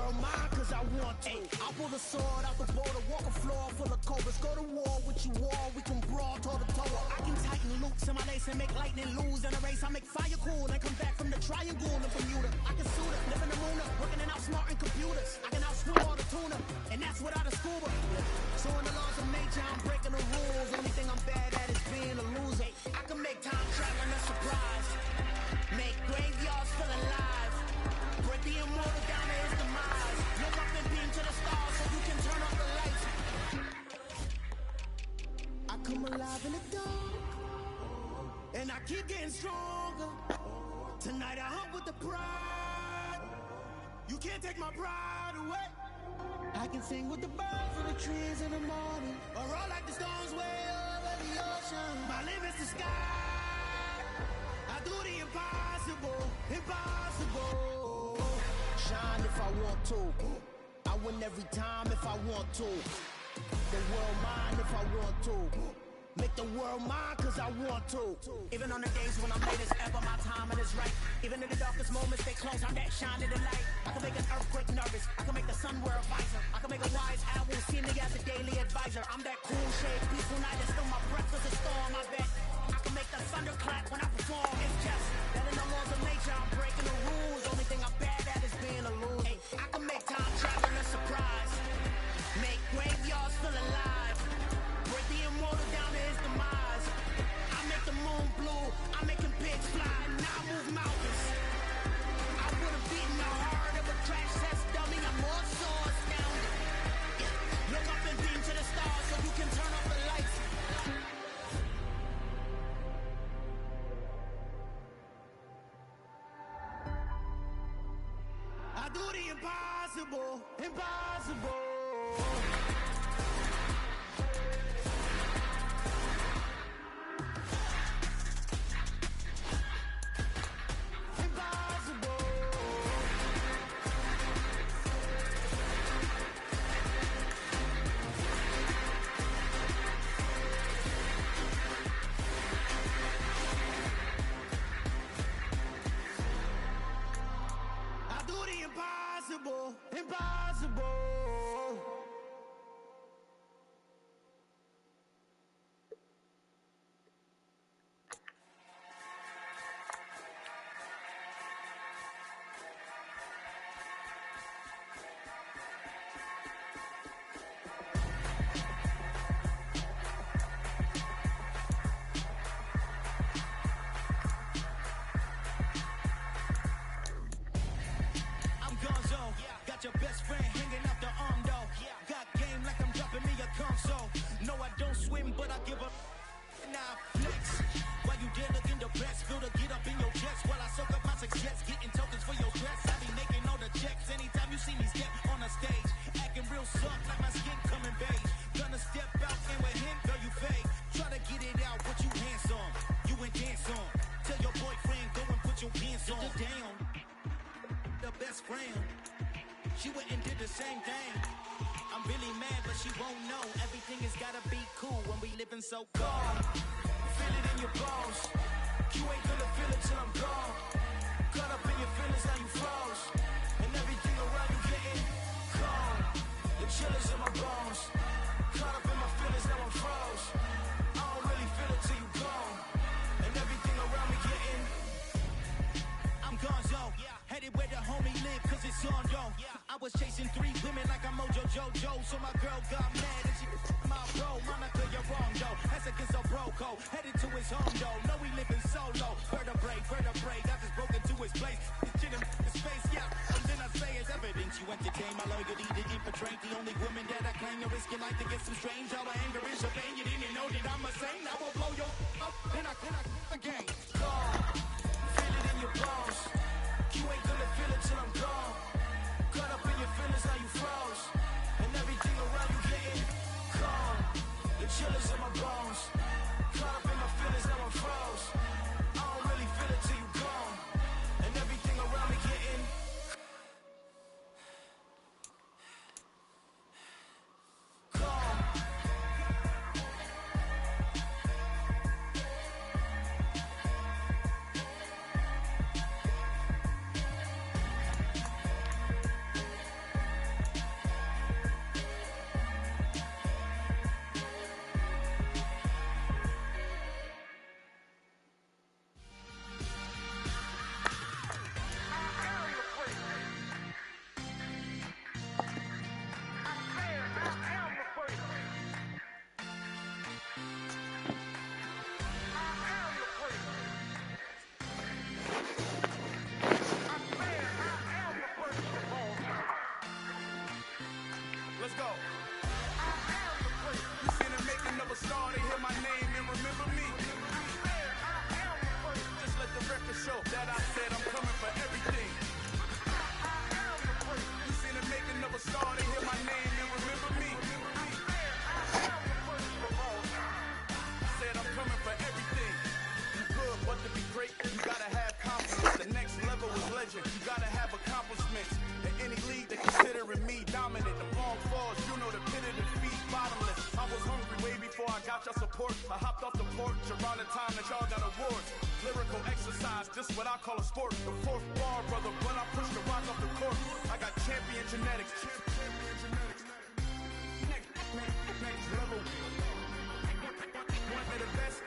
world mine cause I want to. I pull the sword out the border, walk a floor full of cobras. Go to war with you all, we can brawl toe to toe. I can tighten loops in my lace and make lightning lose in a race. I make fire cool and come back from the triangle in Bermuda. I can suit it, live in the moon, working and outsmarting computers. I can outswim all the tuna, and that's without a scuba. So in the laws of nature, I'm breaking the rules. Only thing I'm bad at is being a loser. I can make time traveling a surprise, make graveyards feel alive, break the immortal down to his demise. Look up and beam to the stars so you can turn off the lights. I come alive in the dark, and I keep getting stronger. Tonight I hunt with the pride. You can't take my pride away. I can sing with the birds in the trees in the morning, or roll like the stones way over the ocean. My limit's the sky. I do the impossible, impossible. Shine if I want to. I win every time if I want to. The world mine if I want to. Make the world mine cause I want to. Even on the days when I'm late as ever, my timing is right. Even in the darkest moments, they close, I'm that shining the light. I can make an earthquake nervous, I can make the sun wear a visor. I can make a wise owl see me as a daily advisor. I'm that cool shade, peaceful night, and still my breath is a storm, I bet. I can make the thunder clap when I perform. It's just that in the laws of nature, I'm breaking the rules. Only thing I'm bad at is being a loser. I can make time traveling a surprise, make graveyards feel alive, break the immortal down to his demise. I make the moon blue, I make him pigs fly, and I move mountains. I would've beaten the heart of a crash test dummy. I'm more so astounded. Look up and beam to the stars so you can turn off the lights. I do the impossible, impossible. Impossible, impossible. Got your best friend hanging out the arm though. Got game like I'm dropping me a console. No, I don't swim, but I give up. Now flex. While you there looking the best, feel the get up in your chest while I soak up my success, getting tokens for your stress. I be making all the checks anytime you see me step on the stage, acting real soft like my skin coming beige. Gonna step out and with him, girl you fake. Try to get it out, but you handsome. You ain't dance on. Tell your boyfriend go and put your pants on. Down. The best friend. She went and did the same thing. I'm really mad, but she won't know. Everything has gotta be cool when we living so cold. Feel it in your bones. You ain't gonna feel it till I'm gone. Caught up in your feelings, now you froze. And everything around you getting cold. The chillers in my bones. Caught up in my feelings, now I'm froze. I don't really feel it till you gone. And everything around me getting. I'm gonzo. Headed where the homie live, cause it's on, yo. I was chasing 3 women like I'm Mojo Jojo, so my girl got mad and she my bro. Monica, you're wrong, yo. That's against a bro code. Headed to his home, yo. No, we living solo. Vertebrae. I just broke into his place. It's chillin' his face, yeah. And then I say it's evidence you entertain my loyalty to infiltrate. The only woman that I claim you risk your life to get some strange. All my anger is your pain. You didn't know that I'm a saint. I will blow your up, then I again. Feel it in your bones. You ain't gonna feel it till I'm gone. Caught up in your feelings, now you froze. And everything around you getting calm. The chillers in my bones. Caught up in my feelings, now I'm froze. I don't really feel it till you gone. And everything around me getting calm. got your support. I hopped off the porch around the time that y'all got awards. Lyrical exercise, this what I call a sport. The fourth bar, brother, when I push the rock off the court. I got champion genetics. Next level. One of the best.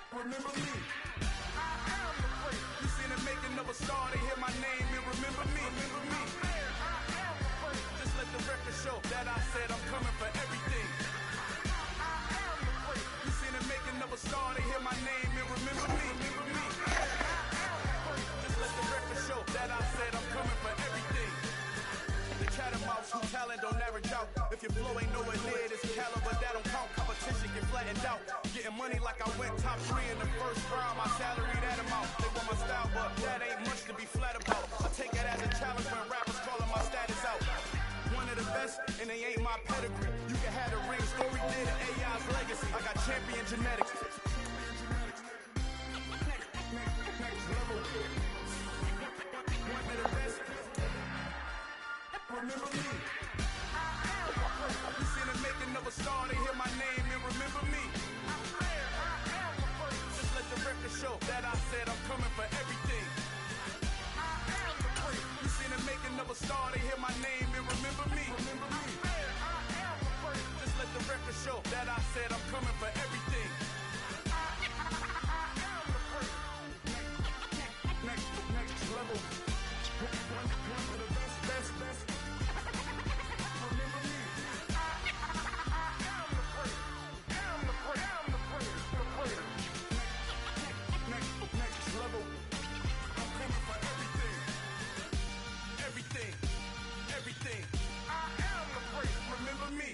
Remember me. I am the great. You seen the making of a star, they hear my name and remember me. Remember me. I am the great. Just let the record show that I said I'm coming for everything. I am the great. You seen the making of a star, they hear my name and remember me. Remember me. I am the great. Just let the record show that I said I'm coming for everything. The catamounts who talent don't average out. If your flow ain't nowhere near this caliber, that don't count. Competition get flattened out. Getting money like I went top 3 in the first round. My salary that amount. They want my style, but that ain't much to be flat about. I take it as a challenge when rappers calling my status out. One of the best, and they ain't my pedigree. You can have the ring, story did it, AI's legacy. I got champion genetics. Next level. One of the best. Remember me. You seen the making of a star, they hear my name and remember me. Just let the record show that I said I'm coming for everything. You seen the making of a star, they hear my name and remember me. Just let the record show that I said I'm coming for everything. Next level. One of the best. Remember me. Next level. I'm coming for everything. Everything. I am the great. Remember me.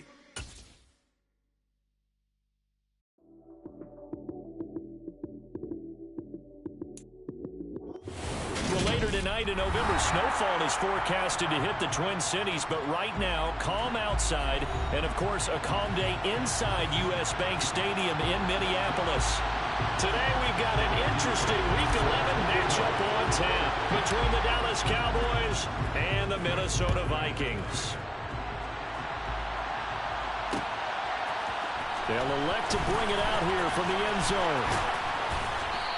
Well, later tonight in November, snowfall is forecasted to hit the Twin Cities, but right now, calm outside, and of course, a calm day inside U.S. Bank Stadium in Minneapolis. Today, we've got an interesting Week 11 matchup on tap between the Dallas Cowboys and the Minnesota Vikings. They'll elect to bring it out here from the end zone.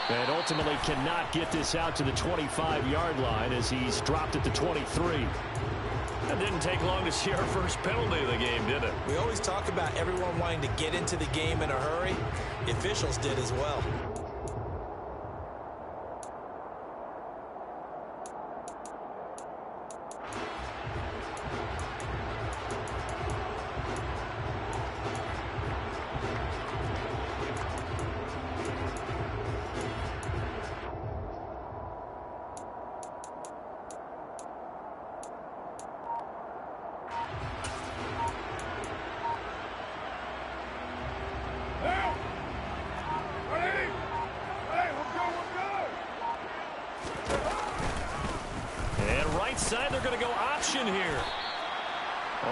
And ultimately cannot get this out to the 25-yard line as he's dropped at the 23. It didn't take long to see our first penalty of the game, did it? We always talk about everyone wanting to get into the game in a hurry. The officials did as well. Side, they're going to go option here.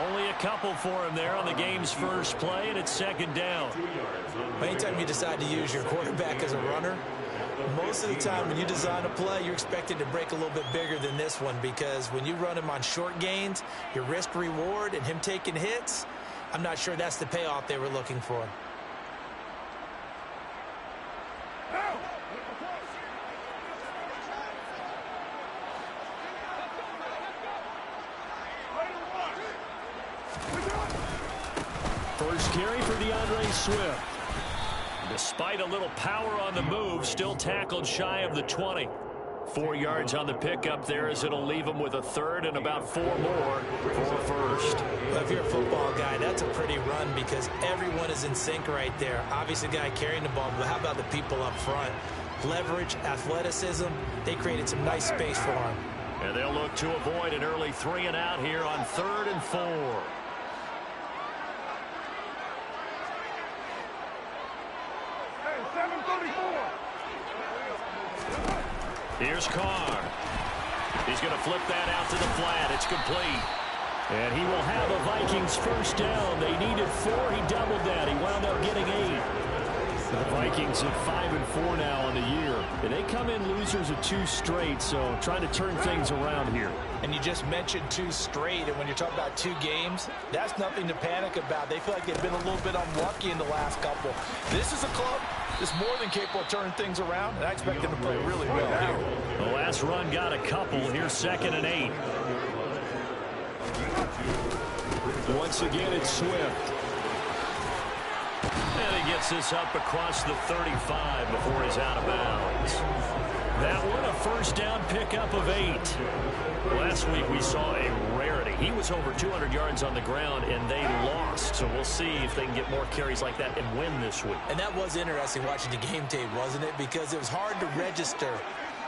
Only a couple for him there on the game's first play, and it's second down. Anytime you decide to use your quarterback as a runner, most of the time when you design a play, you're expected to break a little bit bigger than this one, because when you run him on short gains, your risk-reward and him taking hits, I'm not sure that's the payoff they were looking for. First carry for DeAndre Swift. Despite a little power on the move, still tackled shy of the 20. 4 yards on the pickup there as it'll leave him with a third and about 4 more for first. Well, if you're a football guy, that's a pretty run because everyone is in sync right there. Obviously, the guy carrying the ball, but how about the people up front? Leverage, athleticism, they created some nice space for him. And they'll look to avoid an early 3 and out here on 3rd and 4. Here's Carr. He's going to flip that out to the flat. It's complete. And he will have a Vikings first down. They needed 4. He doubled that. He wound up getting 8. The Vikings at 5-4 now on the year. And they come in losers of 2 straight, so trying to turn things around here. And you just mentioned 2 straight, and when you're talking about 2 games, that's nothing to panic about. They feel like they've been a little bit unlucky in the last couple. This is a club that's more than capable of turning things around, and I expect them to play really well here. The last run got a couple. Here's 2nd and 8. Once again, it's Swift. And he gets this up across the 35 before he's out of bounds. That one, a first down pickup of 8. Last week we saw a rarity. He was over 200 yards on the ground, and they lost. So we'll see if they can get more carries like that and win this week. And that was interesting watching the game tape, wasn't it? Because it was hard to register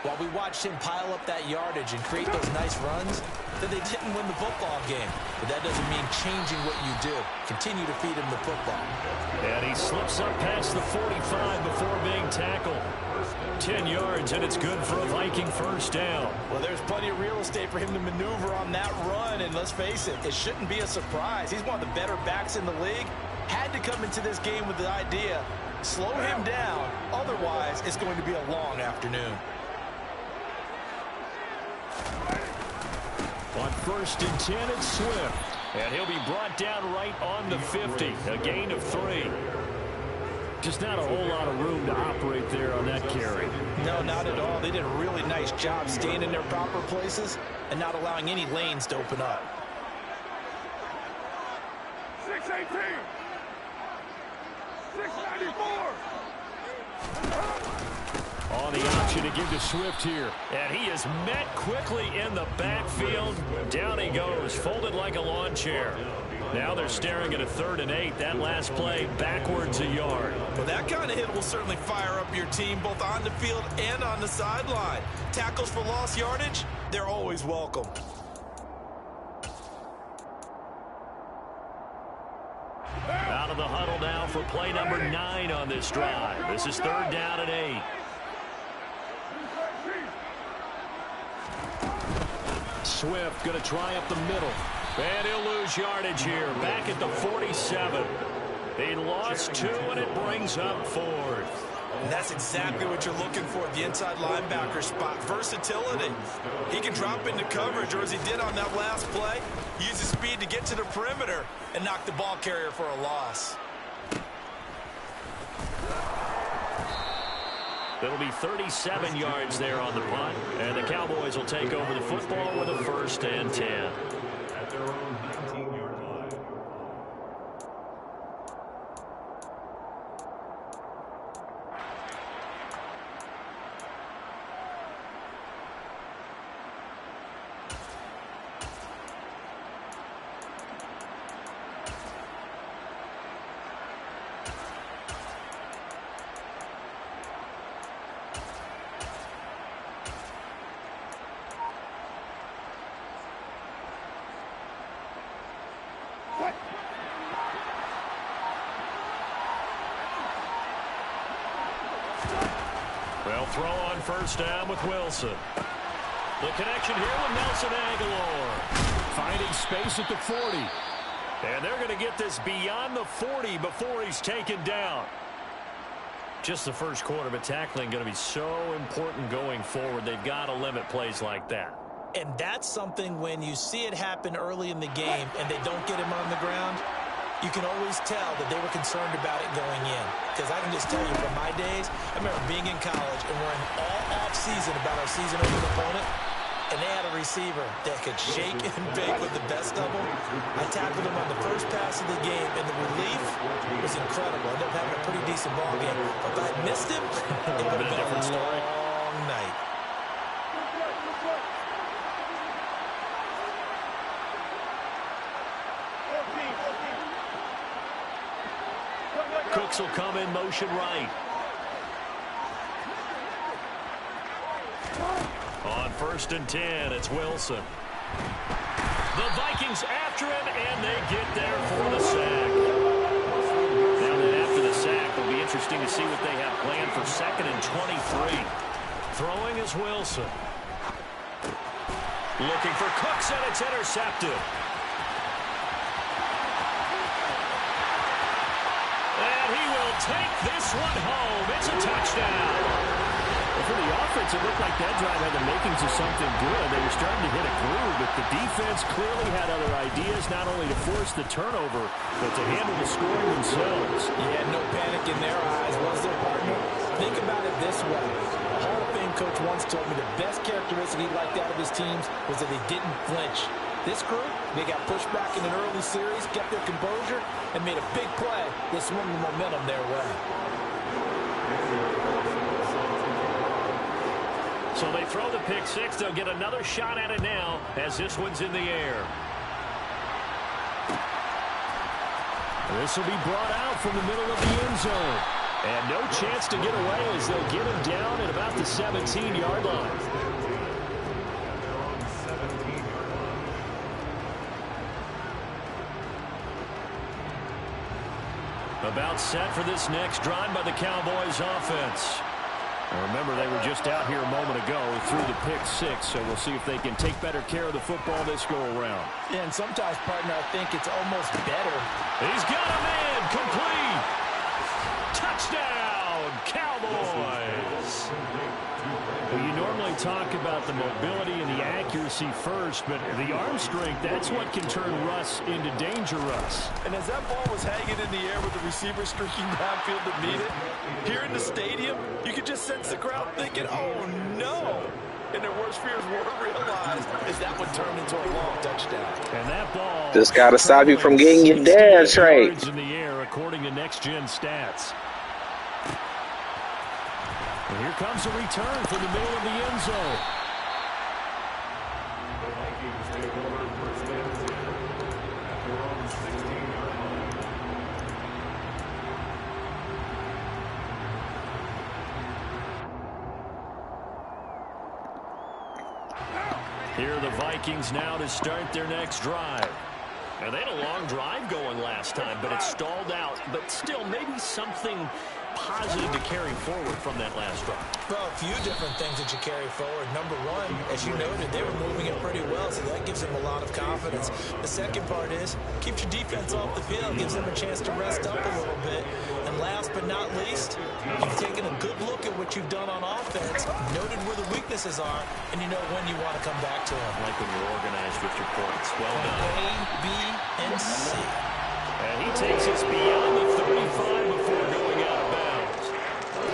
while we watched him pile up that yardage and create those nice runs that they didn't win the football game. But that doesn't mean changing what you do. Continue to feed him the football. And he slips up past the 45 before being tackled. 10 yards, and it's good for a Viking first down. Well, there's plenty of real estate for him to maneuver on that run, and let's face it, it shouldn't be a surprise. He's one of the better backs in the league. Had to come into this game with the idea, slow him down, otherwise it's going to be a long afternoon. On 1st and 10, it's Swift. And he'll be brought down right on the 50. A gain of 3. Just not a whole lot of room to operate there on that carry. No, not at all. They did a really nice job staying in their proper places and not allowing any lanes to open up. 618. 694. On the option to give to Swift here. And he is met quickly in the backfield. Down he goes, folded like a lawn chair. Now they're staring at a 3rd and 8. That last play, backwards a yard. Well, that kind of hit will certainly fire up your team both on the field and on the sideline. Tackles for lost yardage, they're always welcome. Out of the huddle now for play number 9 on this drive. This is 3rd down and 8. Swift going to try up the middle. And he'll lose yardage here. Back at the 47. He lost 2, and it brings up 4th. And that's exactly what you're looking for at the inside linebacker spot. Versatility. He can drop into coverage, or as he did on that last play, use his speed to get to the perimeter and knock the ball carrier for a loss. It'll be 37 yards there on the punt, and the Cowboys will take over the football with a 1st and 10. At their own 19-yard line. They'll throw on 1st down with Wilson. The connection here with Nelson Aguilar. Finding space at the 40. And they're going to get this beyond the 40 before he's taken down. Just the first quarter, but tackling going to be so important going forward. They've got to limit plays like that. And that's something when you see it happen early in the game and they don't get him on the ground, you can always tell that they were concerned about it going in. Because I can just tell you from my days, I remember being in college and worrying all off-season about our season-opening opponent, and they had a receiver that could shake and bake with the best of them. I tackled him on the first pass of the game, and the relief was incredible. I ended up having a pretty decent ball game. But if I had missed him, it would have been a long night. Cooks will come in motion right. On 1st and 10, it's Wilson. The Vikings after him, and they get there for the sack. Now then after the sack, it'll be interesting to see what they have planned for 2nd and 23. Throwing is Wilson. Looking for Cooks, and it's intercepted. And he will take this one home. It's a touchdown. Well, for the offense, it looked like that drive had the makings of something good. They were starting to hit a groove, but the defense clearly had other ideas, not only to force the turnover, but to handle the scoring themselves. Yeah, no panic in their eyes, was there, partner? Think about it this way. A Hall of Fame coach once told me the best characteristic he liked out of his teams was that they didn't flinch. This group, they got pushed back in an early series, kept their composure, and made a big play that swung the momentum their way. So they throw the pick six. They'll get another shot at it now as this one's in the air. This will be brought out from the middle of the end zone. And no chance to get away as they'll get him down at about the 17-yard line. About set for this next drive by the Cowboys offense. Now remember, they were just out here a moment ago through the pick six, so we'll see if they can take better care of the football this go-around. Yeah, and sometimes, partner, I think it's almost better. He's got a man, complete. Touchdown, Cowboys. Well, you normally talk about the mobility and the accuracy first, but the arm strength, that's what can turn Russ into danger Russ. And as that ball was hanging in the air with the receiver streaking downfield to meet it, here in the stadium, you could just sense the crowd thinking, oh, no. And their worst fears were realized as that one turned into a long touchdown. And that ball just got to stop you from getting your dance right. In the air, according to Next Gen Stats. And here comes a return from the middle of the end zone. The Vikings take over first and 10 at their own 16-yard line. Here are the Vikings now to start their next drive. And they had a long drive going last time, but it stalled out. But still, maybe something positive to carry forward from that last drive. Well, a few different things that you carry forward. Number one, as you noted, they were moving it pretty well, so that gives them a lot of confidence. The second part is, keeps your defense off the field, gives them a chance to rest up a little bit. And last but not least, you've taken a good look at what you've done on offense, noted where the weaknesses are, and you know when you want to come back to them. Like when you're organized with your points. Well done. A, B, and C. And he takes us beyond the 35 before going out of bounds.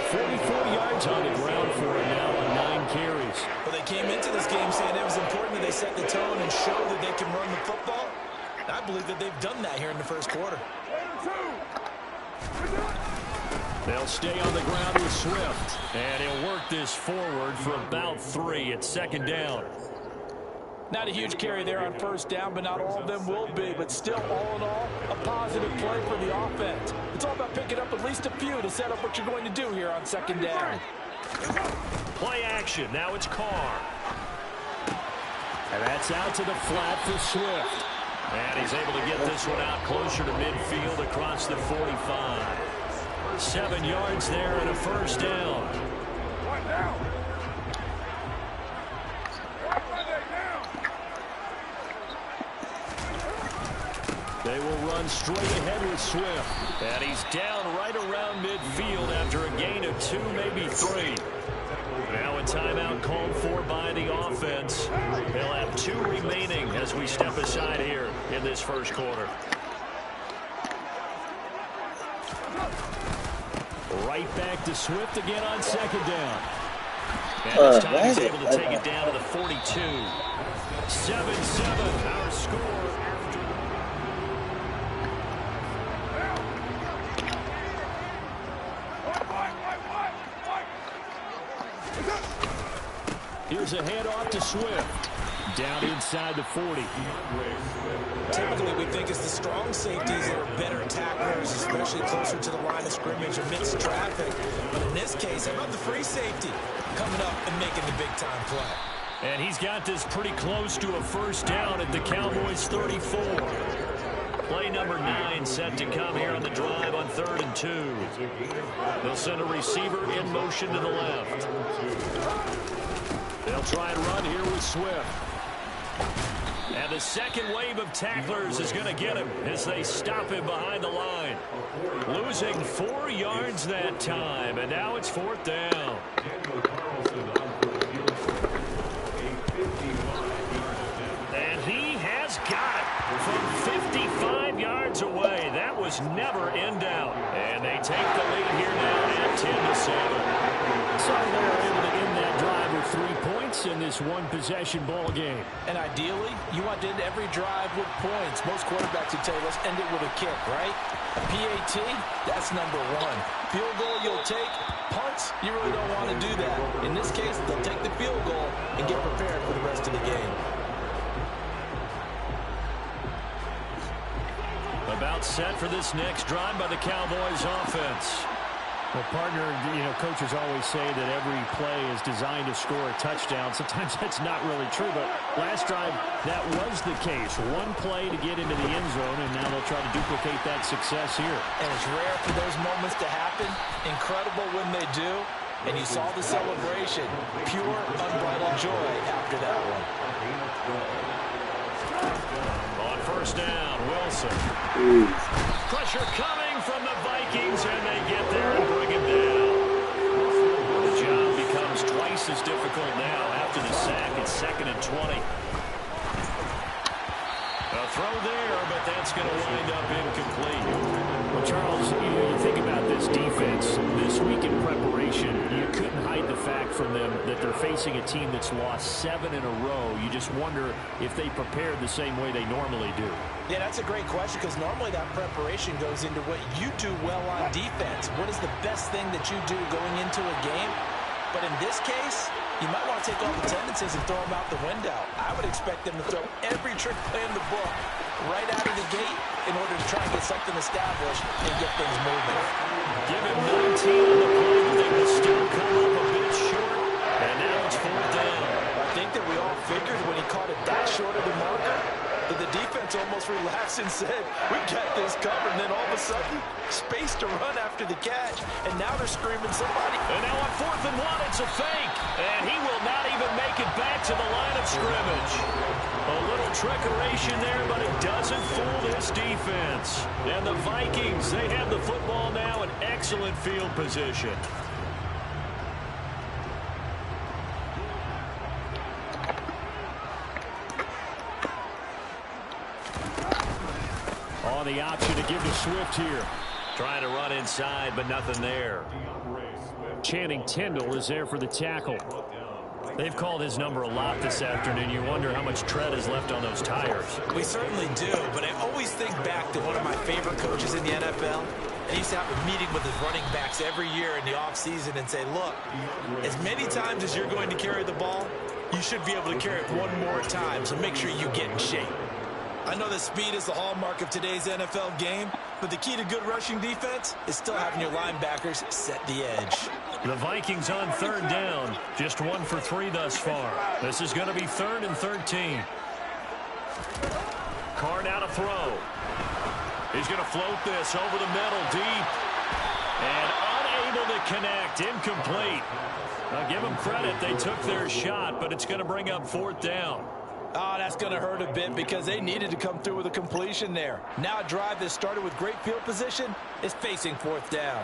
44 yards on the ground for him now on 9 carries. Well, they came into this game saying it was important that they set the tone and show that they can run the football. I believe that they've done that here in the first quarter. They'll stay on the ground with Swift. And he'll work this forward for about 3. It's second down. Not a huge carry there on first down, but not all of them will be. But still, all in all, a positive play for the offense. It's all about picking up at least a few to set up what you're going to do here on second down. Play action. Now it's Carr. And that's out to the flat for Swift. And he's able to get this one out closer to midfield across the 45. 7 yards there and a first down. They will run straight ahead with Swift. And he's down right around midfield after a gain of 2, maybe 3. Now a timeout called for by the offense. They'll have 2 remaining as we step aside here in this first quarter. Right back to Swift again on second down. And this time he's able to take it down to the 42. 7-7, our score. Here's a handoff to Swift. Down inside the 40. Typically, we think it's the strong safeties that are better tacklers, especially closer to the line of scrimmage amidst traffic. But in this case, how about the free safety coming up and making the big-time play? And he's got this pretty close to a first down at the Cowboys' 34. Play number 9 set to come here on the drive on 3rd and 2. They'll send a receiver in motion to the left. They'll try and run here with Swift. And the second wave of tacklers is going to get him as they stop him behind the line. Losing 4 yards that time, and now it's 4th down. And has got it from 55 yards away. That was never in doubt. And they take the lead here now at 10-7. So they're able to end that drive with 3 points in this one-possession ball game. And ideally, you want to end every drive with points. Most quarterbacks would tell you, let's end it with a kick, right? A PAT, that's number one. Field goal you'll take. Punts, you really don't want to do that. In this case, they'll take the field goal and get prepared for the rest of the game. About set for this next drive by the Cowboys offense. Well, partner, coaches always say that every play is designed to score a touchdown. Sometimes that's not really true, but last drive, that was the case. One play to get into the end zone, and now they'll try to duplicate that success here. And it's rare for those moments to happen. Incredible when they do. And you saw the celebration. Pure, unbridled joy after that one. On first down, Wilson. Pressure coming from the Vikings, and they get there and bring it down. The job becomes twice as difficult now after the sack. It's 2nd and 20. A throw there, but that's going to wind up incomplete. Well, Charles, you think about this defense. This week in preparation, you couldn't hide the fact from them that they're facing a team that's lost 7 in a row. You just wonder if they prepared the same way they normally do. Yeah, that's a great question because normally that preparation goes into what you do well on defense. What is the best thing that you do going into a game? But in this case, you might want to take all the tendencies and throw them out the window. I would expect them to throw every trick play in the book right out of the gate in order to try and get something established and get things moving. Give him 19 on the play, but they will still come up a bit short. And now it's 4th down. I think that we all figured when he caught it that short of the marker, that the defense almost relaxed and said, we got this covered. And then all of a sudden, space to run after the catch. And now they're screaming somebody. And now on 4th and 1, it's a fake. And he will not even make it back to the line of scrimmage. A little trickeration there, but it doesn't fool this defense. And the Vikings, they have the football now in excellent field position. On the option to give to Swift here. Trying to run inside, but nothing there. Channing Tindall is there for the tackle. They've called his number a lot this afternoon. You wonder how much tread is left on those tires. We certainly do, but I always think back to one of my favorite coaches in the NFL. He used to have a meeting with his running backs every year in the offseason and say, look, as many times as you're going to carry the ball, you should be able to carry it one more time, so make sure you get in shape. I know that speed is the hallmark of today's NFL game, but the key to good rushing defense is still having your linebackers set the edge. The Vikings on 3rd down. Just 1 for 3 thus far. This is going to be 3rd and 13. Card out a throw. He's going to float this over the middle deep. And unable to connect. Incomplete. Now give them credit. They took their shot, but it's going to bring up 4th down. Oh, that's going to hurt a bit because they needed to come through with a completion there. Now a drive that started with great field position is facing 4th down.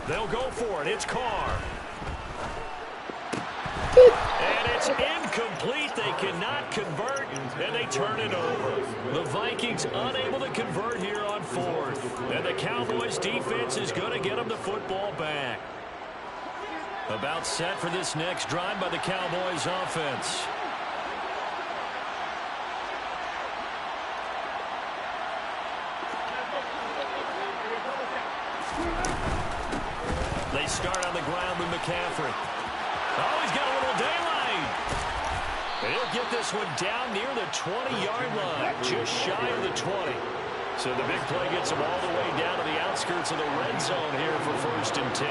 They'll go for it. It's Carr. And it's incomplete. They cannot convert, and they turn it over. The Vikings unable to convert here on 4th. And the Cowboys defense is going to get them the football back. About set for this next drive by the Cowboys offense. They start on the ground with McCaffrey. Oh, he's got a little daylight. He'll get this one down near the 20-yard line, just shy of the 20. So the big play gets him all the way down to the outskirts of the red zone here for 1st and 10.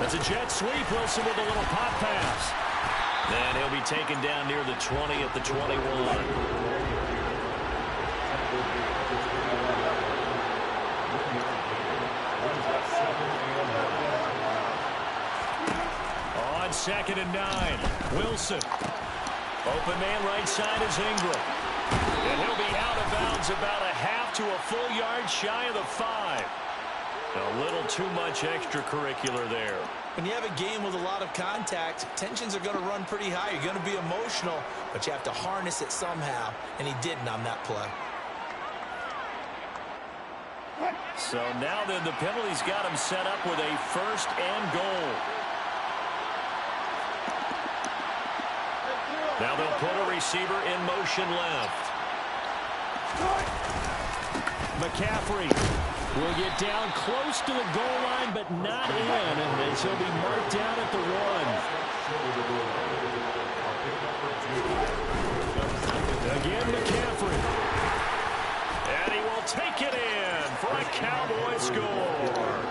That's a jet sweep. Wilson with a little pop pass. And he'll be taken down near the 20 at the 21. On 2nd and 9, Wilson. Open man right side is Ingram. And he'll be out of bounds about a half to a full yard shy of the 5. A little too much extracurricular there. When you have a game with a lot of contact, tensions are going to run pretty high. You're going to be emotional, but you have to harness it somehow, and he didn't on that play. So now then the penalty's got him set up with a 1st and goal. Now they'll put a receiver in motion left. McCaffrey will get down close to the goal line, but not in, as he'll be marked down at the 1. Again, McCaffrey. And he will take it in for a Cowboy score.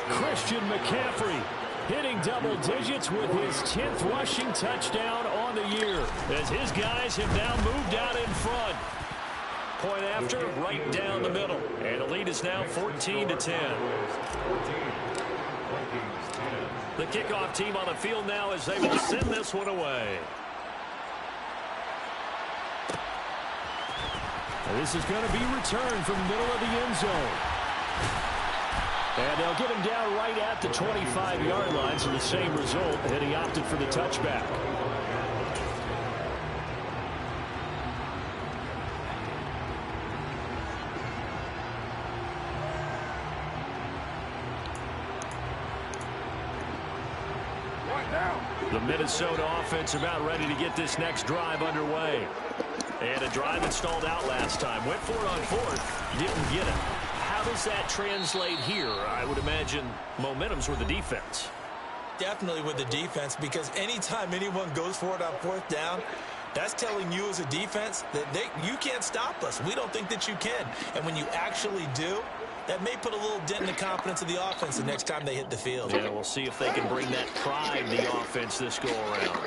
Christian McCaffrey hitting double digits with his 10th rushing touchdown on the year, as his guys have now moved out in front. Point after, right down the middle. And the lead is now 14-10. The kickoff team on the field now as they will send this one away. This is going to be returned from the middle of the end zone. And they'll get him down right at the 25-yard line, so the same result, and he opted for the touchback. The Minnesota offense about ready to get this next drive underway. And a drive that stalled out last time. Went for it on 4th. Didn't get it. How does that translate here? I would imagine momentum's with the defense. Definitely with the defense, because anytime anyone goes for it on 4th down, that's telling you as a defense that you can't stop us. We don't think that you can. And when you actually do, that may put a little dent in the confidence of the offense the next time they hit the field. Yeah, we'll see if they can bring that pride to the offense this go-around.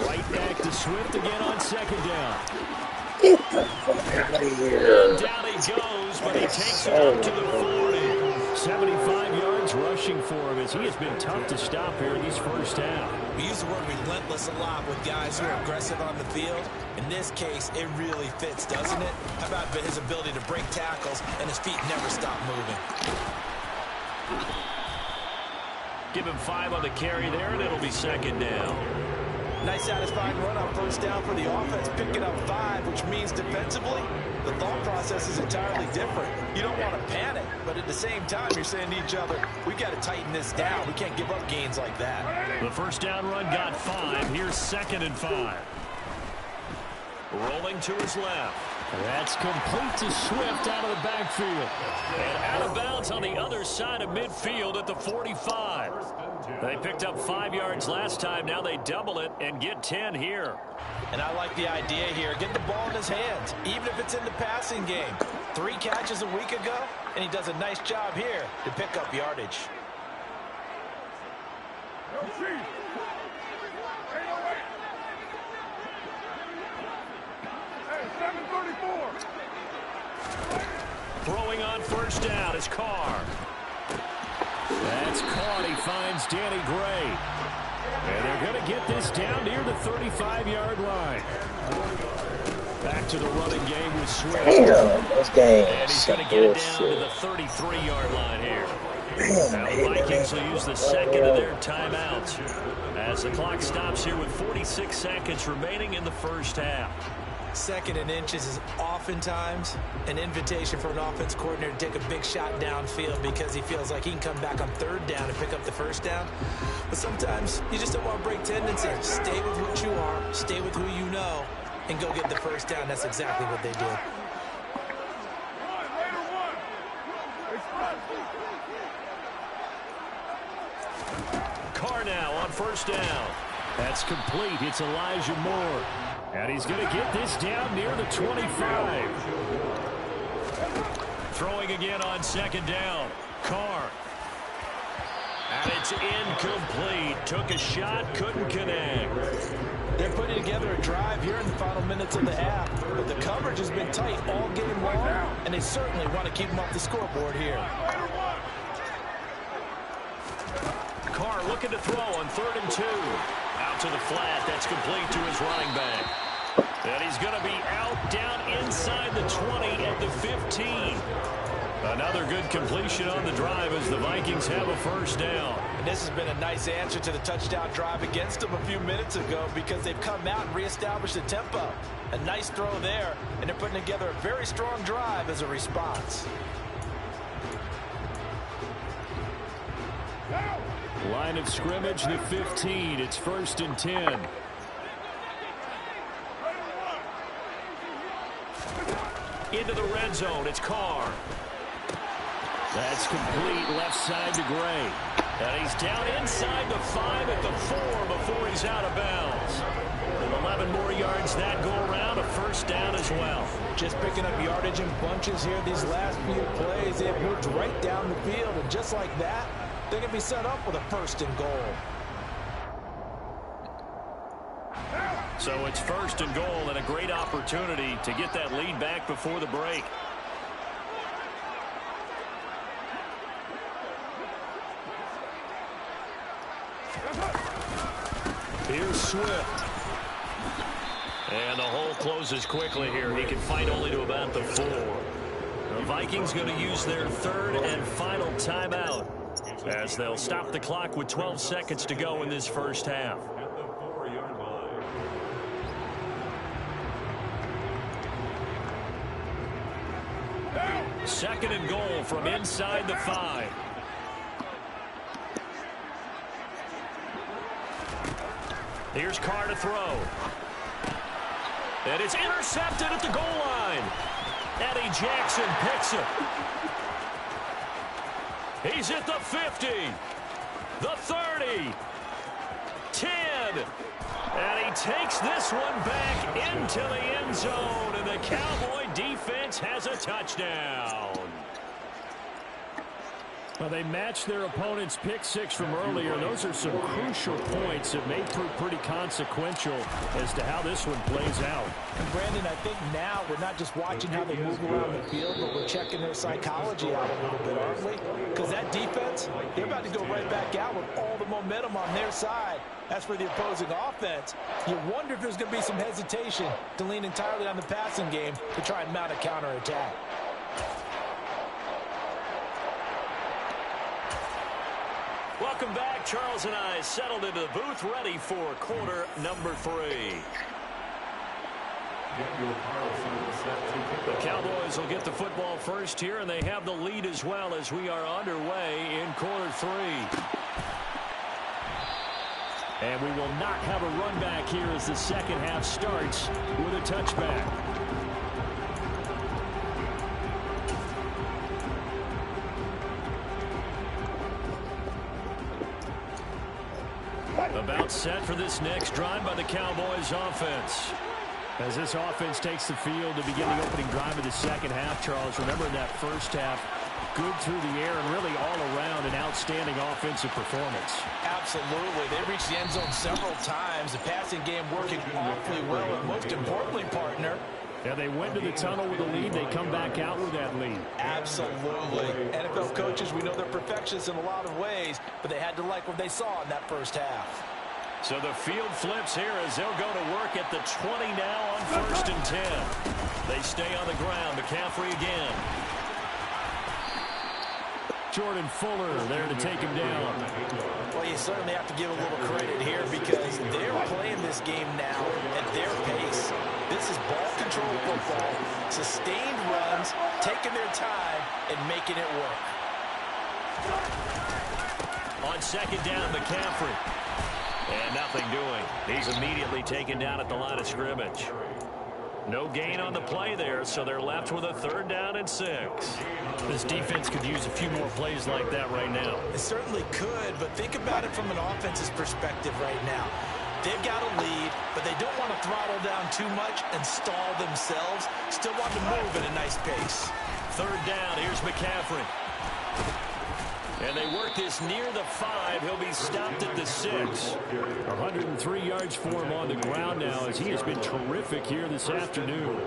Right back to Swift again on 2nd down. Get the fuck out of here. And down he goes, but he takes it up to the 40. 75 yards rushing for him, as he has been tough to stop here in these first half. We use the word relentless a lot with guys who are aggressive on the field. In this case, it really fits, doesn't it? How about his ability to break tackles and his feet never stop moving? Give him 5 on the carry there, and it'll be 2nd down. Nice satisfying run on 1st down for the offense, picking up 5, which means defensively, the thought process is entirely different. You don't want to panic, but at the same time, you're saying to each other, we've got to tighten this down. We can't give up gains like that. The 1st down run got 5. Here's 2nd and 5. Rolling to his left. That's complete to Swift out of the backfield. And out of bounds on the other side of midfield at the 45. They picked up 5 yards last time. Now they double it and get 10 here. And I like the idea here. Get the ball in his hands, even if it's in the passing game. 3 catches a week ago, and he does a nice job here to pick up yardage. Throwing on 1st down is Carr. That's caught. He finds Danny Gray. And they're going to get this down near the 35-yard line. Back to the running game with Swift. Damn, those games. And he's going to get it down to the 33-yard line here. Now the Vikings will use the 2nd of their timeouts as the clock stops here with 46 seconds remaining in the first half. 2nd and inches is oftentimes an invitation for an offense coordinator to take a big shot downfield because he feels like he can come back on 3rd down and pick up the 1st down. But sometimes you just don't want to break tendencies. Stay with what you are, stay with who you know, and go get the 1st down. That's exactly what they did. Carr now on 1st down. That's complete. It's Elijah Moore. And he's going to get this down near the 25. Throwing again on 2nd down. Carr. And it's incomplete. Took a shot, couldn't connect. They're putting together a drive here in the final minutes of the half. But the coverage has been tight all game long, and they certainly want to keep them off the scoreboard here. Carr looking to throw on 3rd and 2. Out out to the flat. That's complete to his running back. And he's going to be out down inside the 20 at the 15. Another good completion on the drive as the Vikings have a first down. And this has been a nice answer to the touchdown drive against them a few minutes ago because they've come out and reestablished the tempo. A nice throw there, and they're putting together a very strong drive as a response. Line of scrimmage, the 15. It's 1st and 10. Into the red zone, it's Carr. That's complete left side to Gray. And he's down inside the 5 at the 4 before he's out of bounds. And 11 more yards that go around, a first down as well. Just picking up yardage in bunches here these last few plays. They've moved right down the field, and just like that, they're going to be set up with a 1st and goal. So it's 1st and goal and a great opportunity to get that lead back before the break. Here's Swift. And the hole closes quickly here. He can fight only to about the 4. The Vikings going to use their 3rd and final timeout as they'll stop the clock with 12 seconds to go in this first half. At the 4-yard line. 2nd and goal from inside the 5. Here's Carr to throw. And it's intercepted at the goal line. Eddie Jackson picks it. He's at the 50, the 30, 10. And he takes this one back into the end zone. And the Cowboy defense has a touchdown. Well, they matched their opponent's pick 6 from earlier. Those are some crucial points that may prove pretty consequential as to how this one plays out. And Brandon, I think now we're not just watching how they move around the field, but we're checking their psychology out a little bit, aren't we? Because that defense, they're about to go right back out with all the momentum on their side. As for the opposing offense, you wonder if there's going to be some hesitation to lean entirely on the passing game to try and mount a counterattack. Welcome back. Charles and I settled into the booth, ready for quarter number 3. The Cowboys will get the football first here, and they have the lead as well as we are underway in quarter 3. And we will not have a run back here as the second half starts with a touchback. About set for this next drive by the Cowboys offense. As this offense takes the field to begin the opening drive of the second half, Charles, remember in that first half, good through the air and really all around an outstanding offensive performance. Absolutely. They reached the end zone several times. The passing game working awfully well, and most importantly, partner, yeah, they went to the tunnel with a lead. They come back out with that lead. absolutely. NFL coaches, we know they're perfectionists in a lot of ways, but they had to like what they saw in that first half. So the field flips here as they'll go to work at the 20 now on 1st and 10. They stay on the ground. McCaffrey again. Jordan Fuller there to take him down. Well, you certainly have to give a little credit here because they're playing this game now at their pace. This is ball control football, sustained runs, taking their time, and making it work. On 2nd down, McCaffrey. And nothing doing. He's immediately taken down at the line of scrimmage. No gain on the play there, so they're left with a 3rd down and 6. This defense could use a few more plays like that right now. It certainly could, but think about it from an offense's perspective right now. They've got a lead, but they don't want to throttle down too much and stall themselves. Still want to move at a nice pace. 3rd down, here's McCaffrey. And they work this near the 5. He'll be stopped at the 6. 103 yards for him on the ground now as he has been terrific here this afternoon.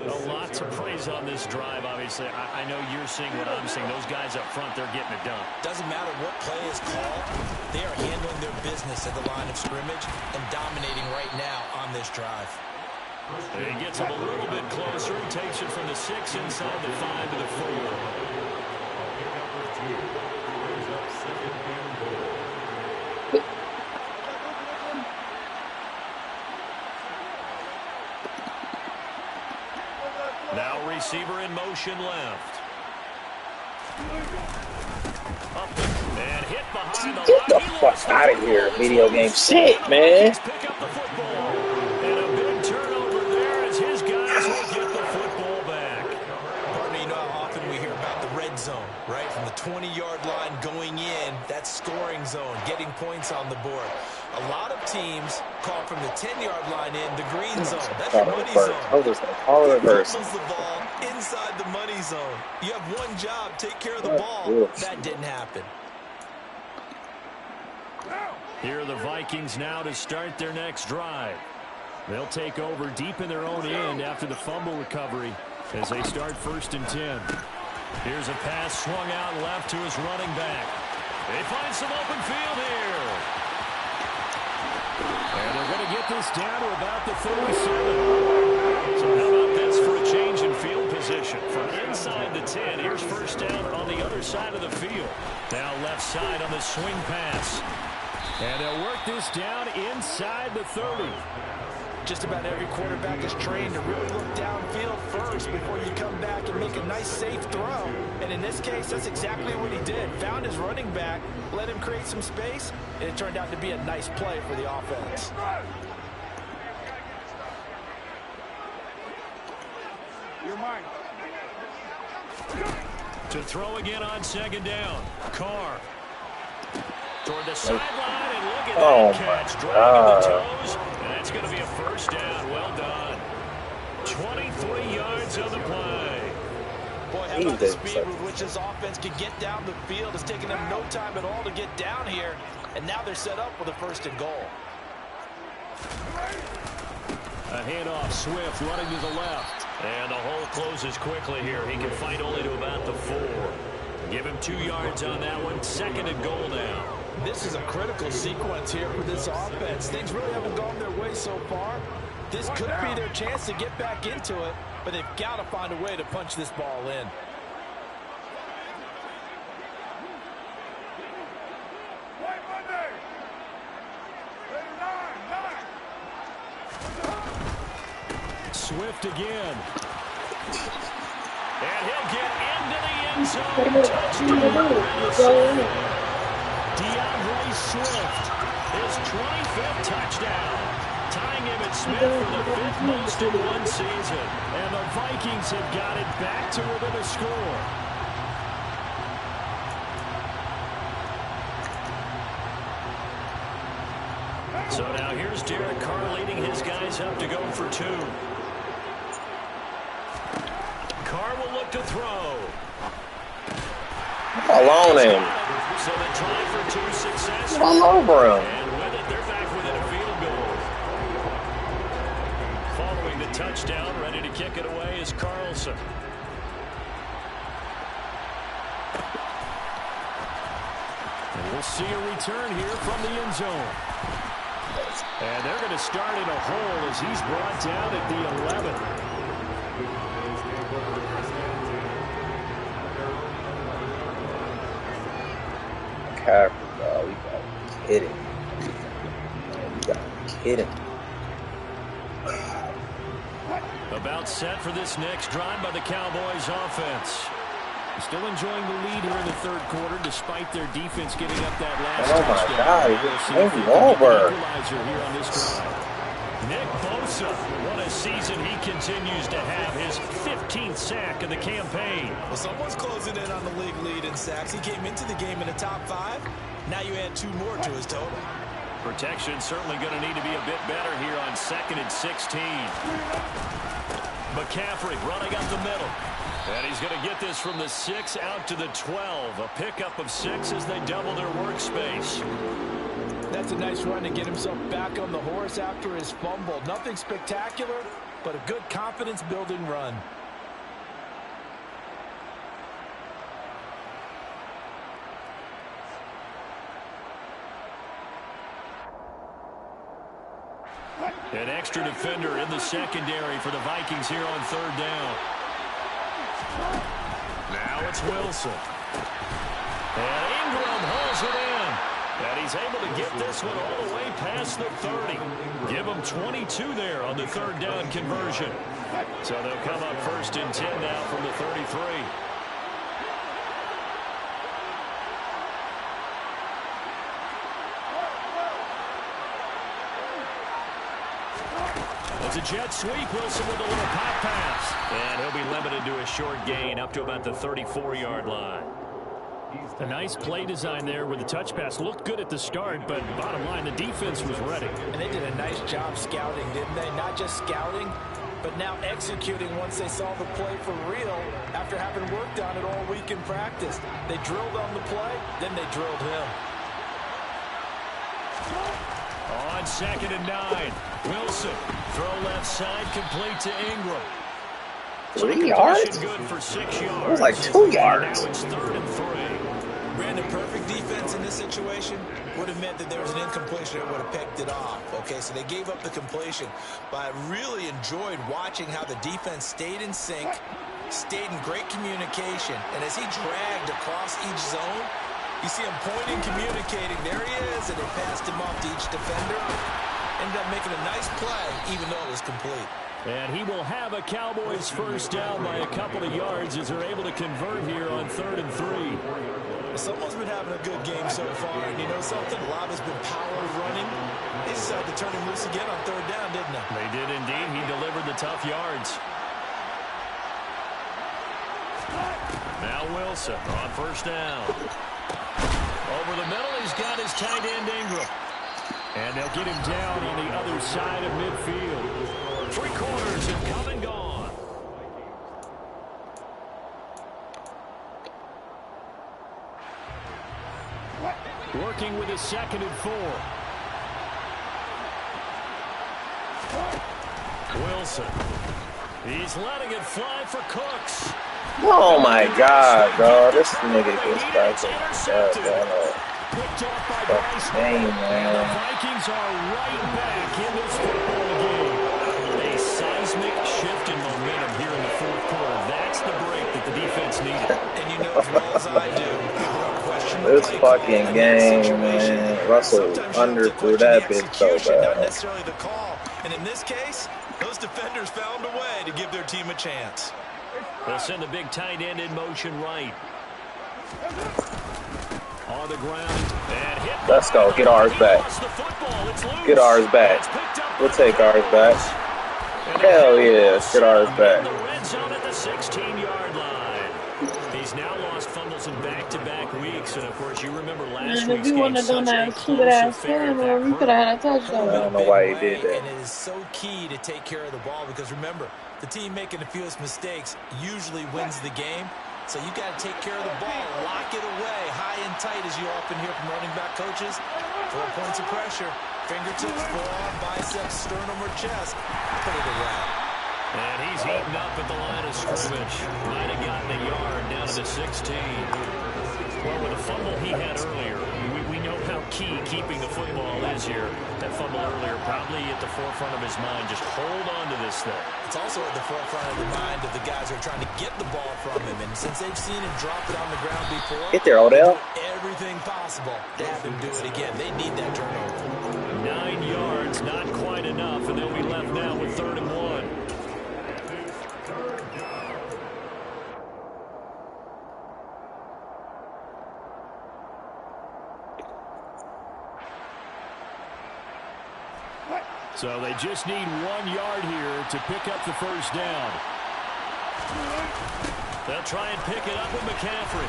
Lots of praise on this drive, obviously. I know you're seeing what I'm seeing. Those guys up front, they're getting it done. Doesn't matter what play is called. They are handling their business at the line of scrimmage and dominating right now on this drive. He gets him a little bit closer. He takes it from the 6 inside the 5 to the 4. Now receiver in motion left. Up and hit behind the line. Get the fuck out of here, video game shit, man. Pick up the football. And a big turnover there as his guys will get the football back. Partner, you know how often we hear about the red zone, right? From the 20-yard line going in, that's scoring zone, getting points on the board. A lot of teams call from the 10-yard line in the green zone. That's the money zone. Reverse. Fumbles the ball inside the money zone. You have one job, take care of the ball. That didn't happen. Here are the Vikings now to start their next drive. They'll take over deep in their own end after the fumble recovery as they start 1st and 10. Here's a pass swung out left to his running back. They find some open field here. And they're going to get this down to about the 37. So how about this for a change in field position? From inside the 10, here's 1st down on the other side of the field. Now left side on the swing pass. And they'll work this down inside the 30. Just about every quarterback is trained to really look downfield first before you come back and make a nice, safe throw. And in this case, that's exactly what he did. Found his running back, let him create some space, and it turned out to be a nice play for the offense. You're mine. To throw again on 2nd down. Carr. Toward the sideline, and look at that catch. Dragging the toes, and that's going to be a 1st down. Well done. 23 yards on the play. Boy, how about the speed with which this offense can get down the field? It's taken them no time at all to get down here, and now they're set up with a 1st and goal. A handoff, Swift running to the left. And the hole closes quickly here. He can fight only to about the 4. Give him 2 yards on that one. 2nd and goal now. This is a critical sequence here for this offense. Things really haven't gone their way so far. This could be their chance to get back into it, but they've got to find a way to punch this ball in. Swift again. And he'll get into the end zone. Touchdown. DeAndre Swift, his 25th touchdown. Tying Emmitt Smith for the 5th most in one season. And the Vikings have got it back to within a score. So now here's Derek Carr leading his guys up to go for 2. Carr will look to throw. All on him. So they try for 2 success. All over him. And with it, they're back within a field goal. Following the touchdown, ready to kick it away is Carlson. And we'll see a return here from the end zone. And they're going to start in a hole as he's brought down at the 11. You gotta be kidding. You gotta be kidding. About set for this next drive by the Cowboys offense. Still enjoying the lead here in the 3rd quarter despite their defense giving up that last touchdown. Oh my God, he's over. Here on this drive. Nick Bosa, what a season he continues to have, his 15th sack of the campaign. Well, someone's closing in on the league lead in sacks. He came into the game in the top 5. Now you add 2 more to his total. Protection certainly going to need to be a bit better here on 2nd and 16. McCaffrey running up the middle. And he's going to get this from the 6 out to the 12. A pickup of 6 as they double their workspace. That's a nice run to get himself back on the horse after his fumble. Nothing spectacular, but a good confidence-building run. An extra defender in the secondary for the Vikings here on third down. Now it's Wilson. And Ingram hauls it in. And he's able to get this one all the way past the 30. Give him 22 there on the third down conversion. So they'll come up first and 10 now from the 33. It's a jet sweep. Wilson with a little pop pass. And he'll be limited to a short gain up to about the 34-yard line. A nice play design there with the touch pass. Looked good at the start, but bottom line, the defense was ready. And they did a nice job scouting, didn't they? Not just scouting, but now executing once they saw the play for real after having worked on it all week in practice. They drilled on the play, then they drilled him. On 2nd and 9, Wilson. Throw left side, complete to Ingram. 3 yards? Good for 6 yards. It was like 2 yards. Now it's 3rd and 3. Brandon, perfect defense in this situation would have meant that there was an incompletion that would have picked it off. Okay, so they gave up the completion. But I really enjoyed watching how the defense stayed in sync, stayed in great communication. And as he dragged across each zone, you see him pointing, communicating. There he is, and they passed him off to each defender. Ended up making a nice play, even though it was complete. And he will have a Cowboys first down by a couple of yards as they're able to convert here on 3rd and 3. Someone's been having a good game so far, and you know something? A lot has been power running. They decided to turn him loose again on 3rd down, didn't they? They did indeed. He delivered the tough yards. Now Wilson on 1st down. Over the middle, he's got his tight end Ingram. And they'll get him down on the other side of midfield. 3 quarters have come and gone. Working with his 2nd and 4. Wilson. He's letting it fly for Cooks. Oh my God, bro. This nigga gets back in Picked off by Bryce. game, man. The Vikings are right back in this football game. A seismic shift in momentum here in the 4th quarter. That's the break that the defense needed. And you know as well as I do, this fucking game, man. Russell underthrew that bitch so not bad. necessarily the call. And in this case, those defenders found a way to give their team a chance. They'll send the big tight end in motion right. On the ground and hit. Let's go. Get ours back. Get ours back. We'll take ours back. Hell yeah. Get ours back. The red zone at the 16-yard line. He's now lost fumbles in back-to-back weeks, and of course you remember last And if week's you game. wouldn't have done that stupid ass film, we could have had a touchdown. I don't know why he did that. And it is so key to take care of the ball because remember, the team making the fewest mistakes usually wins the game. So you got to take care of the ball, lock it away, high and tight, as you often hear from running back coaches. 4 points of pressure, fingertips, forearm, biceps, sternum, or chest. Put it away. And he's eaten up at the line of scrimmage. Might have gotten a yard down to the 16. Well, with the fumble he had earlier, we know how key keeping the football is here. That fumble earlier probably at the forefront of his mind. Just hold on to this thing. It's also at the forefront of the mind of the guys who are trying to get the ball from him. And since they've seen him drop it on the ground before, Get there, Odell. everything possible to have him do it again. They need that turnover. 9 yards, not quite enough, and they'll be left now with 3rd and 1. So they just need 1 yard here to pick up the first down. They'll try and pick it up with McCaffrey.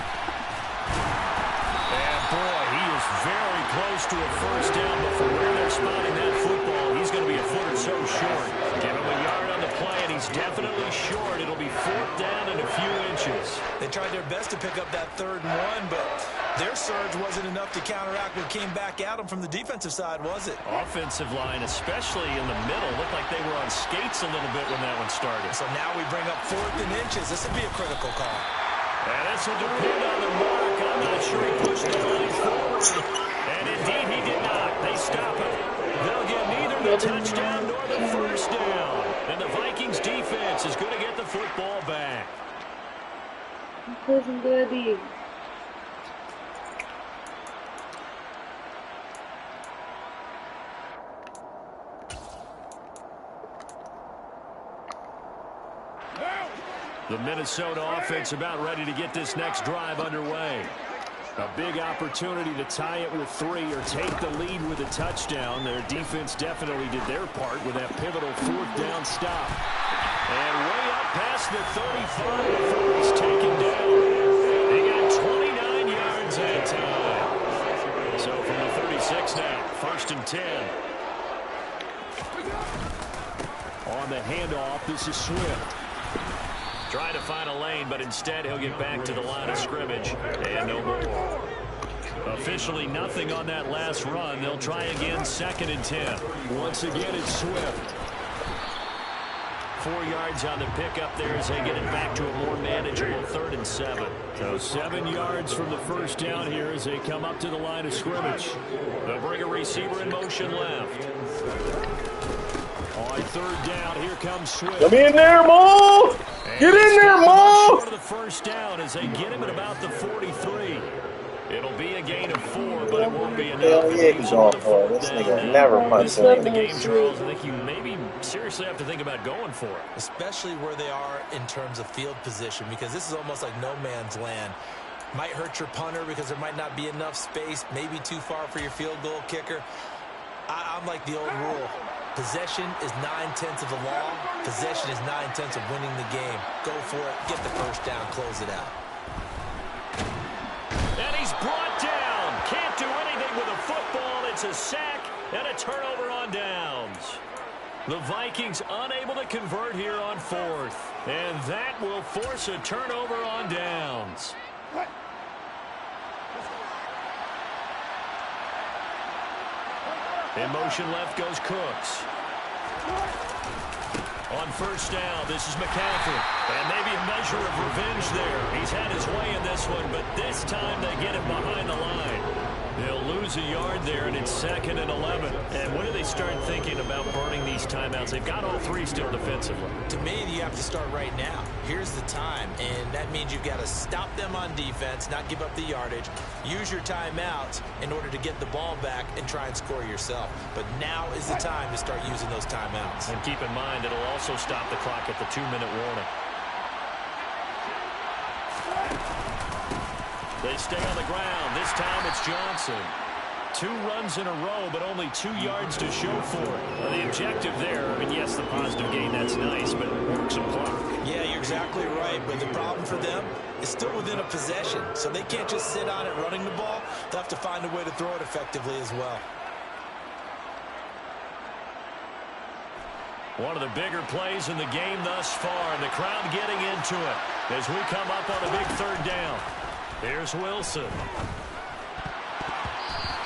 And boy, he is very close to a first down, but from where they're spotting that football, he's going to be a foot or so short. Give him a yard on the play, and he's definitely short. It'll be 4th down and a few inches. They tried their best to pick up that 3rd and 1, but their surge wasn't enough to counteract what came back at them from the defensive side, was it? Offensive line, especially in the middle, looked like they were on skates a little bit when that one started. So now we bring up 4th and inches. This would be a critical call. And this will depend on the mark. I'm not sure he pushed the line forward. And indeed he did not. They stop it. They'll get neither the touchdown nor the 1st down. And the Vikings defense is going to get the football back. Cousin Goody. The Minnesota offense about ready to get this next drive underway. A big opportunity to tie it with 3 or take the lead with a touchdown. Their defense definitely did their part with that pivotal 4th down stop. And way up past the 35 before he's taken down. They got 29 yards that time. So from the 36 now, 1st and 10. On the handoff, this is Swift. Trying to find a lane, but instead he'll get back to the line of scrimmage. And no more. Officially nothing on that last run. They'll try again, 2nd and 10. Once again, it's Swift. 4 yards on the pickup there as they get it back to a more manageable 3rd and 7. So 7 yards from the 1st down here as they come up to the line of scrimmage. They'll bring a receiver in motion left. On 3rd down, here comes Swift. Get in there, Mo! Get in there, Mo! Short of the 1st down as they get him at about the 43. It'll be a gain of 4, but it won't be enough. Hell yeah, he's going for it. This nigga never punts in the it. game, Charles. I think you maybe seriously have to think about going for it. Especially where they are in terms of field position, because this is almost like no man's land. Might hurt your punter because there might not be enough space, maybe too far for your field goal kicker. I'm like the old rule. Possession is 9/10 of the law. Possession is 9/10 of winning the game. Go for it. Get the 1st down. Close it out. And he's brought down. Can't do anything with a football. It's a sack and a turnover on downs. The Vikings unable to convert here on 4th. And that will force a turnover on downs. In motion left goes Cooks. On 1st down, this is McCaffrey. And maybe a measure of revenge there. He's had his way in this one, but this time they get him behind the line. They'll lose a yard there, and it's 2nd and 11. And when do they start thinking about burning these timeouts? They've got all 3 still defensively. To me, you have to start right now. Here's the time, and that means you've got to stop them on defense, not give up the yardage, use your timeouts in order to get the ball back and try and score yourself. But now is the time to start using those timeouts. And keep in mind, it'll also stop the clock at the 2-minute warning. They stay on the ground. This time it's Johnson. 2 runs in a row, but only 2 yards to show for it. Well, the objective there, I mean, yes, the positive gain, that's nice, but work some clock. Yeah, you're exactly right, but the problem for them is still within a possession, so they can't just sit on it running the ball. They'll have to find a way to throw it effectively as well. One of the bigger plays in the game thus far, and the crowd getting into it as we come up on a big 3rd down. Here's Wilson.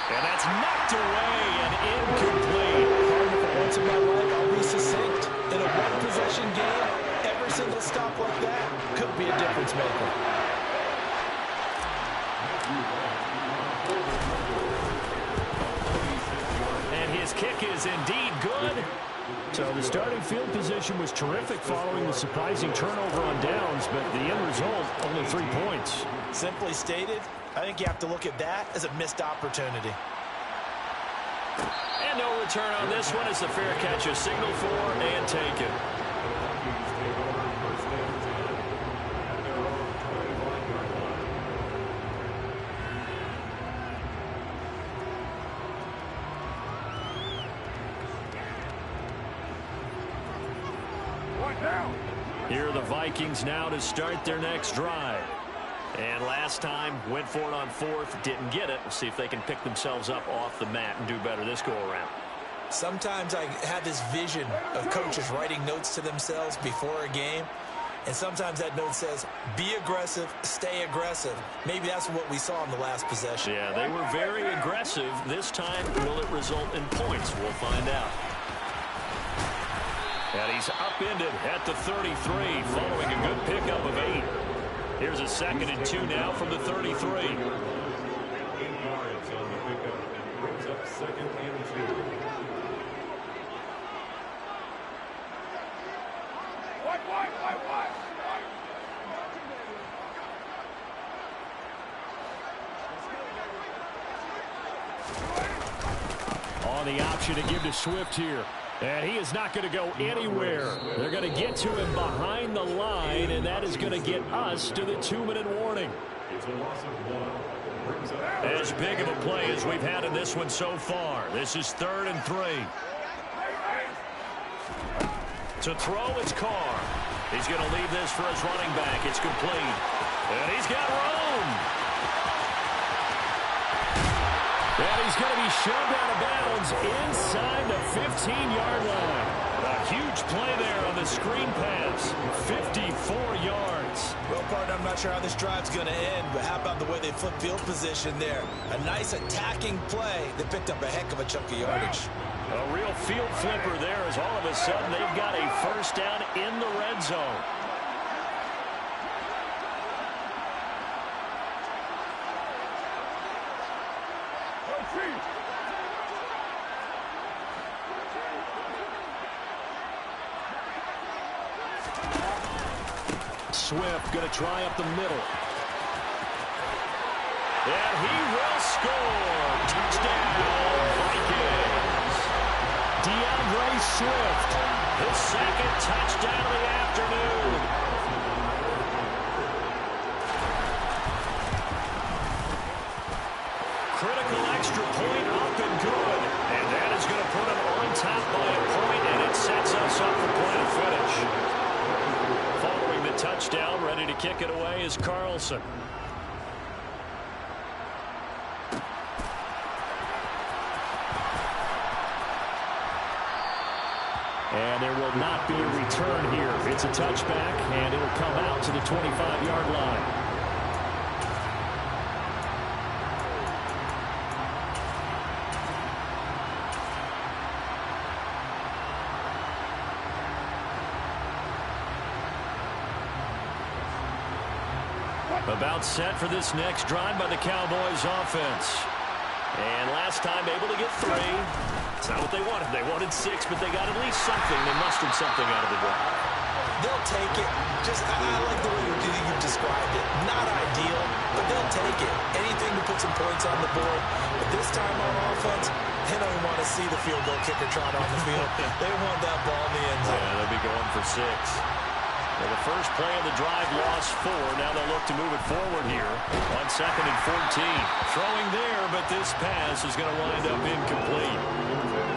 And that's knocked away and incomplete. Once in my life, I'll be succinct. In a one-possession game, every single stop like that could be a difference maker. And his kick is indeed good. So the starting field position was terrific following the surprising turnover on downs, but the end result, only 3 points. Simply stated, I think you have to look at that as a missed opportunity. And no return on this one as the fair catch is signaled for and taken. Here are the Vikings now to start their next drive. And last time, went for it on 4th, didn't get it. We'll see if they can pick themselves up off the mat and do better this go-around. Sometimes I have this vision of coaches writing notes to themselves before a game. And sometimes that note says, be aggressive, stay aggressive. Maybe that's what we saw in the last possession. Yeah, they were very aggressive. This time, will it result in points? We'll find out. And he's upended at the 33, following a good pickup of 8. Here's a 2nd and 2 now from the 33. 8 yards on the pickup. Brings up 2nd and 2. On the option to give to Swift here. And he is not going to go anywhere. They're going to get to him behind the line, and that is going to get us to the 2-minute warning. It's a loss of 1. Brings up As big of a play as we've had in this one so far. This is 3rd and 3. To throw, it's Carr. He's going to leave this for his running back. It's complete. And he's got room. And he's going to be shoved out of bounds inside the 15-yard line. A huge play there on the screen pass. 54 yards. Well, partner, I'm not sure how this drive's going to end, but how about the way they flip field position there? A nice attacking play that picked up a heck of a chunk of yardage. A real field flipper there as all of a sudden they've got a first down in the red zone. Swift going to try up the middle. And he will score. Touchdown, Vikings. DeAndre Swift, his 2nd touchdown of the afternoon. Critical extra point up and good. And that is going to put him on top by a point, and it sets us up for point to finish. Following the touchdown, ready to kick it away is Carlson. And there will not be a return here. It's a touchback, and it'll come out to the 25-yard line. About set for this next drive by the Cowboys offense. And last time able to get 3. It's not what they wanted. They wanted 6, but they got at least something. They mustered something out of the drive. They'll take it. I like the way you've described it. Not ideal, but they'll take it. Anything to put some points on the board. But this time on offense, they don't want to see the field goal kicker trot on the field. They want that ball in the end zone. Yeah, they'll be going for 6. Well, the first play of the drive lost 4. Now they'll look to move it forward here on 2nd and 14. Throwing there, but this pass is going to wind up incomplete.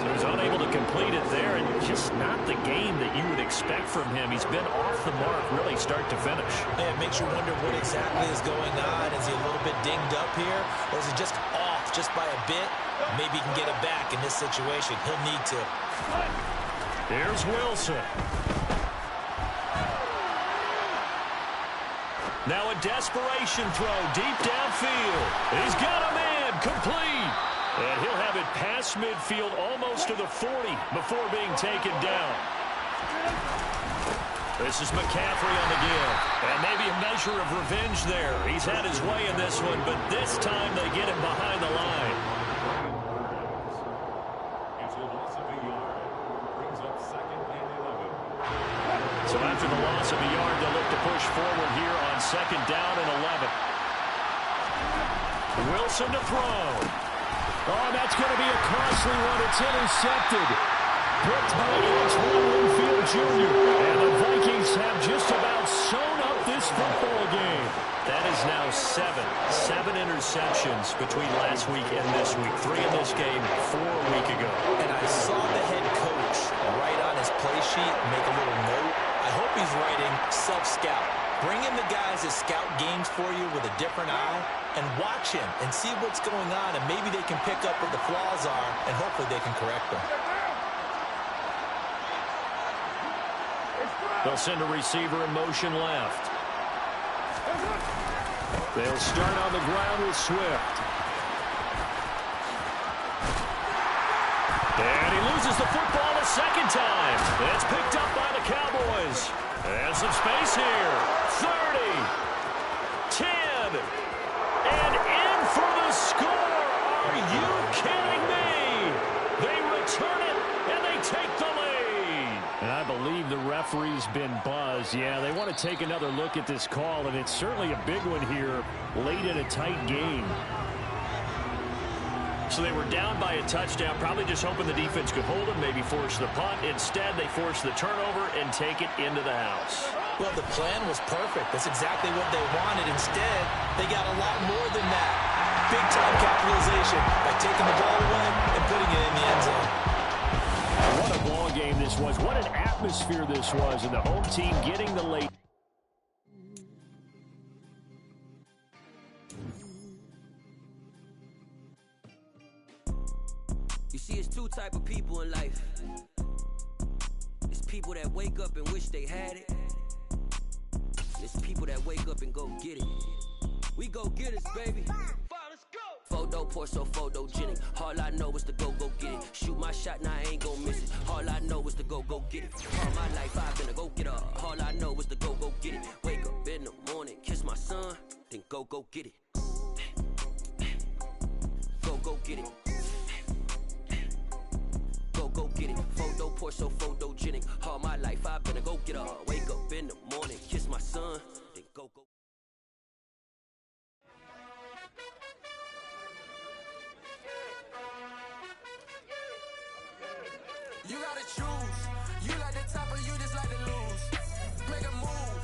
So he's unable to complete it there, and just not the game that you would expect from him. He's been off the mark really start to finish. Yeah, it makes you wonder what exactly is going on. Is he a little bit dinged up here, or is he just off just by a bit? Maybe he can get it back in this situation. He'll need to. Here's Wilson. Now a desperation throw deep downfield. He's got a man complete. And he'll have it past midfield almost to the 40 before being taken down. This is McCaffrey on the give. And maybe a measure of revenge there. He's had his way in this one, but this time they get him behind the line. It's a loss of a yard. Brings up 2nd and 11. So after the loss of a yard, they'll look to push forward here on 2nd down and 11. Wilson to throw. Oh, that's going to be a costly one. It's intercepted. Picked by Antoine Winfield Jr. And the Vikings have just about sewn up this football game. That is now 7 interceptions between last week and this week. 3 in this game, 4 a week ago. And I saw the head coach write on his play sheet, make a little note. I hope he's writing self-scout. Bring in the guys that scout games for you with a different eye and watch him and see what's going on, and maybe they can pick up what the flaws are, and hopefully they can correct them. They'll send a receiver in motion left. They'll start on the ground with Swift. And he loses the football a second time. It's picked up by the Cowboys. And some space here. 30. 10. And in for the score. Are you kidding me? They return it, and they take the lead. And I believe the referee's been buzzed. Yeah, they want to take another look at this call, and it's certainly a big one here late in a tight game. So they were down by a touchdown, probably just hoping the defense could hold them, maybe force the punt. Instead, they force the turnover and take it into the house. Well, the plan was perfect. That's exactly what they wanted. Instead, they got a lot more than that. Big-time capitalization by taking the ball away and putting it in the end zone. What a ball game this was. What an atmosphere this was. And the home team getting the late. You see, it's two type of people in life. It's people that wake up and wish they had it. It's people that wake up and go get it. We go get it, baby. Photo poor, so photogenic. All I know is to go get it. Shoot my shot, now I ain't gon' miss it. All I know is to go get it. All my life I've been a go getter. All I know is to go get it. Wake up in the morning, kiss my son, then go get it. Go get it. Go get it. Photo poor, so photogenic. All my life I've been a go getter. Wake up in the morning, kiss my son, then go. You gotta choose. You like the top or you just like to lose. Make a move.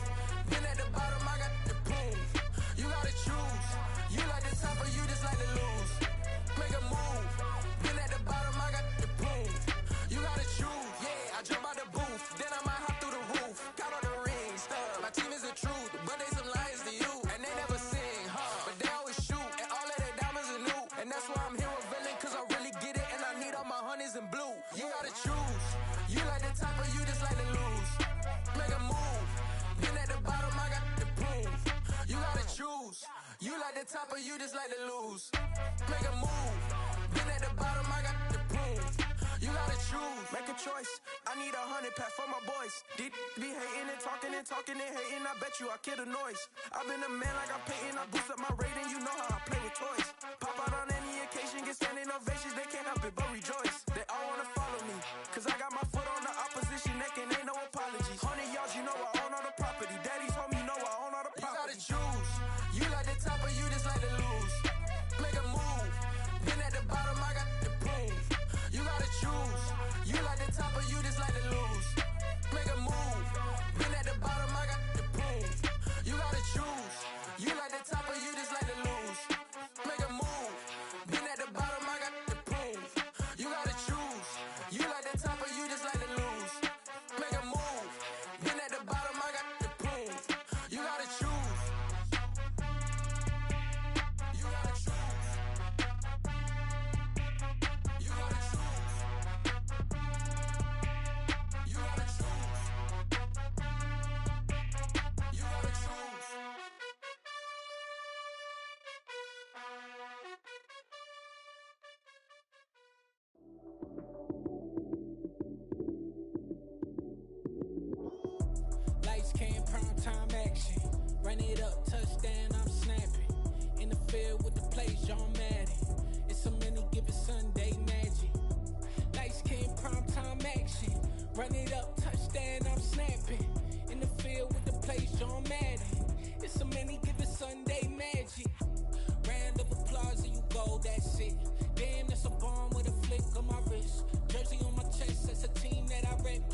Been at the bottom, I got the boom. You gotta choose. You like the top or you just like to lose. Make a move. Been at the bottom, I got the boom. You gotta choose. Yeah, I jump out the booth. Then I might hop through the roof. Got all the rings. My team is the truth, but they some liars to you. And they never sing, but they always shoot. And all of their diamonds are new. And that's why I'm here with villain, cause I really get it. And I need all my honeys in blue. You gotta choose. You like the top or you just like to lose. Make a move. Been at the bottom, I got the boom. You gotta choose. You like the top or you just like to lose. Make a move. Been at the bottom, I got the boom. You gotta choose. Make a choice. I need 100 pack for my boys. Did be hating and talking and hating. I bet you I kill the noise. I've been a man like I'm Peyton. I boost up my rating. You know how I play with toys. Pop out on any occasion, get standing ovations. They can't help it but rejoice. They all wanna follow me, cause I got my foot on the opposition neck and ain't no apologies. 100 yards, you know I own all the property. Daddy's home, you know I own all the property. You gotta choose. You like the top or you just like to lose. Make a move. Been at the bottom, I got the boom. You gotta choose. You like the top or you just like to lose. Make a move. Been at the bottom, I got the boom. You gotta choose. You like the top or you just like to lose. Make a move. Been at the bottom, I got the boom. You gotta choose. You like the top or you just like to lose. Make a move. Been at the bottom, I got the boom. You gotta choose. You gotta choose. You gotta choose. You gotta choose. You gotta choose. Lights came, prime time action. Run it up, touchdown, I'm snapping. In the field with the plays, John Madden. It's a many given Sunday magic. Lights came, prime time action. Run it up, touchdown, I'm snapping. In the field with the plays, John Madden. It's a many given Sunday magic. Round of applause and you go, that's it. Damn, that's a bomb with a flick on my wrist. Jersey on my chest, that's a team that I rep.